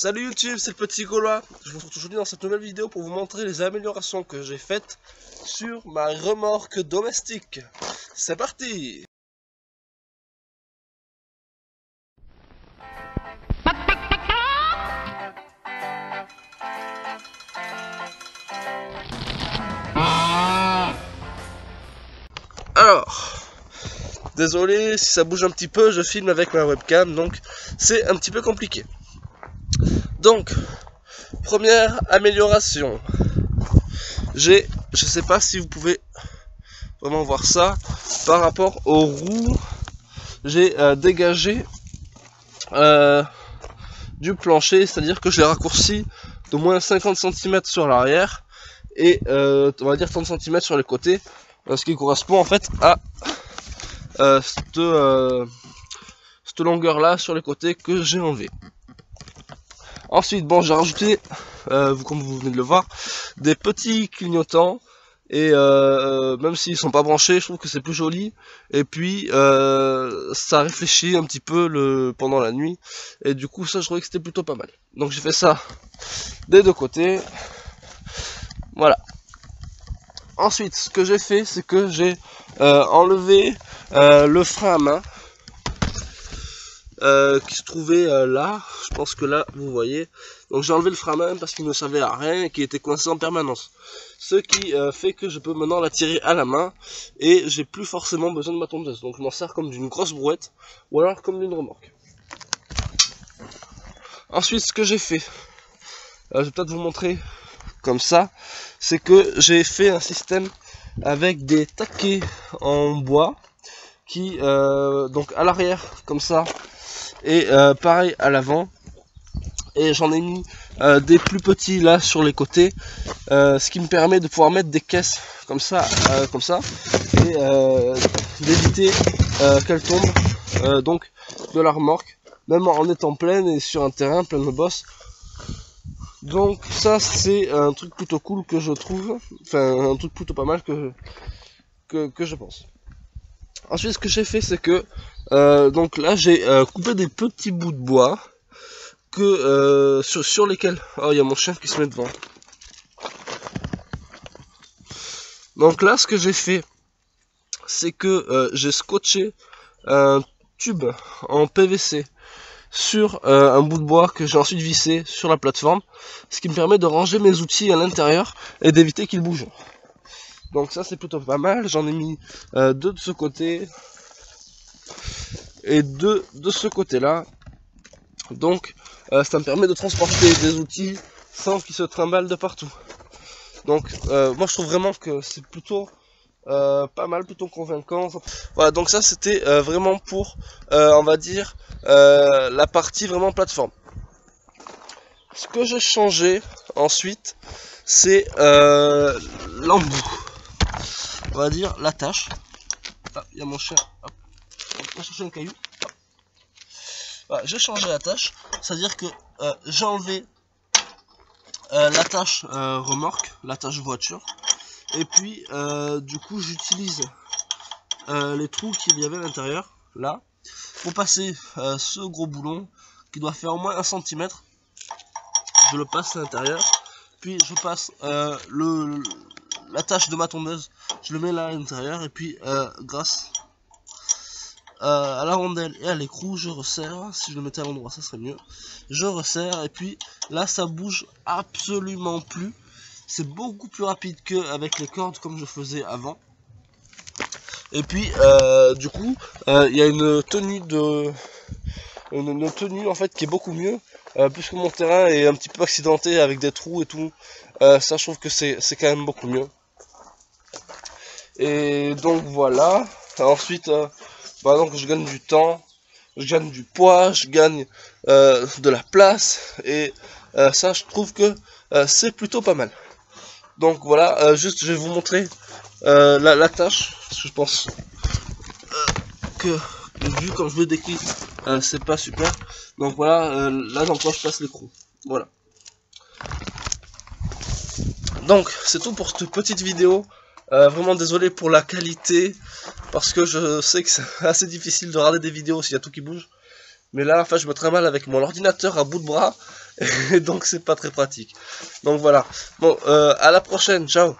Salut YouTube, c'est le petit Gaulois. Je vous retrouve aujourd'hui dans cette nouvelle vidéo pour vous montrer les améliorations que j'ai faites sur ma remorque domestique. C'est parti! Alors, désolé si ça bouge un petit peu, je filme avec ma webcam, donc c'est un petit peu compliqué. Donc, première amélioration. Je sais pas si vous pouvez vraiment voir ça, par rapport aux roues, j'ai dégagé du plancher, c'est-à-dire que je l'ai raccourci d'au moins 50 cm sur l'arrière et on va dire 30 cm sur les côtés, ce qui correspond en fait à cette longueur là sur les côtés que j'ai enlevé. Ensuite, bon, j'ai rajouté, comme vous venez de le voir, des petits clignotants. Et même s'ils sont pas branchés, je trouve que c'est plus joli. Et puis ça réfléchit un petit peu pendant la nuit. Et du coup, ça, je trouvais que c'était plutôt pas mal. Donc j'ai fait ça des deux côtés. Voilà. Ensuite, ce que j'ai fait, c'est que j'ai enlevé le frein à main. Qui se trouvait là, je pense que là vous voyez, donc j'ai enlevé le frein à main parce qu'il ne servait à rien et qu'il était coincé en permanence, ce qui fait que je peux maintenant la tirer à la main et j'ai plus forcément besoin de ma tondeuse, donc je m'en sers comme d'une grosse brouette ou alors comme d'une remorque. Ensuite, ce que j'ai fait, je vais peut-être vous montrer comme ça, c'est que j'ai fait un système avec des taquets en bois qui donc à l'arrière comme ça et pareil à l'avant, et j'en ai mis des plus petits là sur les côtés, ce qui me permet de pouvoir mettre des caisses comme ça et d'éviter qu'elles tombent donc de la remorque, même en étant pleine et sur un terrain plein de bosse. Donc ça, c'est un truc plutôt cool que je trouve, enfin un truc plutôt pas mal que je pense. Ensuite, ce que j'ai fait, c'est que donc là j'ai coupé des petits bouts de bois que sur lesquels, oh, il y a mon chien qui se met devant. Donc là, ce que j'ai fait, c'est que j'ai scotché un tube en PVC sur un bout de bois que j'ai ensuite vissé sur la plateforme, ce qui me permet de ranger mes outils à l'intérieur et d'éviter qu'ils bougent. Donc ça, c'est plutôt pas mal. J'en ai mis deux de ce côté et deux de ce côté là, donc ça me permet de transporter des outils sans qu'ils se trimballent de partout. Donc moi je trouve vraiment que c'est plutôt pas mal, plutôt convaincant. Voilà, donc ça c'était vraiment pour on va dire la partie vraiment plateforme. Ce que j'ai changé ensuite, c'est l'embout, on va dire l'attache. Ah, il y a mon chien, hop, on va chercher un caillou. Voilà, j'ai changé l'attache, c'est-à-dire que j'ai enlevé l'attache remorque, l'attache voiture, et puis du coup j'utilise les trous qu'il y avait à l'intérieur, là, pour passer ce gros boulon qui doit faire au moins 1 cm. Je le passe à l'intérieur, puis je passe l'attache de ma tondeuse, je le mets là à l'intérieur, et puis grâce à la rondelle et à l'écrou, je resserre. Si je le mettais à l'endroit, ça serait mieux. Je resserre, et puis là ça bouge absolument plus. C'est beaucoup plus rapide qu'avec les cordes comme je faisais avant. Et puis du coup il y a une tenue en fait qui est beaucoup mieux, puisque mon terrain est un petit peu accidenté avec des trous et tout. Ça, je trouve que c'est quand même beaucoup mieux. Et donc voilà. Ensuite donc je gagne du temps, je gagne du poids, je gagne de la place, et ça je trouve que c'est plutôt pas mal. Donc voilà, juste je vais vous montrer l'attache, parce que je pense que vu comme je le décris, c'est pas super. Donc voilà, là dans quoi je passe l'écrou. Voilà. Donc c'est tout pour cette petite vidéo. Vraiment désolé pour la qualité, parce que je sais que c'est assez difficile de regarder des vidéos s'il y a tout qui bouge. Mais là, enfin, je me très mal avec mon ordinateur à bout de bras. Et donc, c'est pas très pratique. Donc voilà. Bon, à la prochaine. Ciao.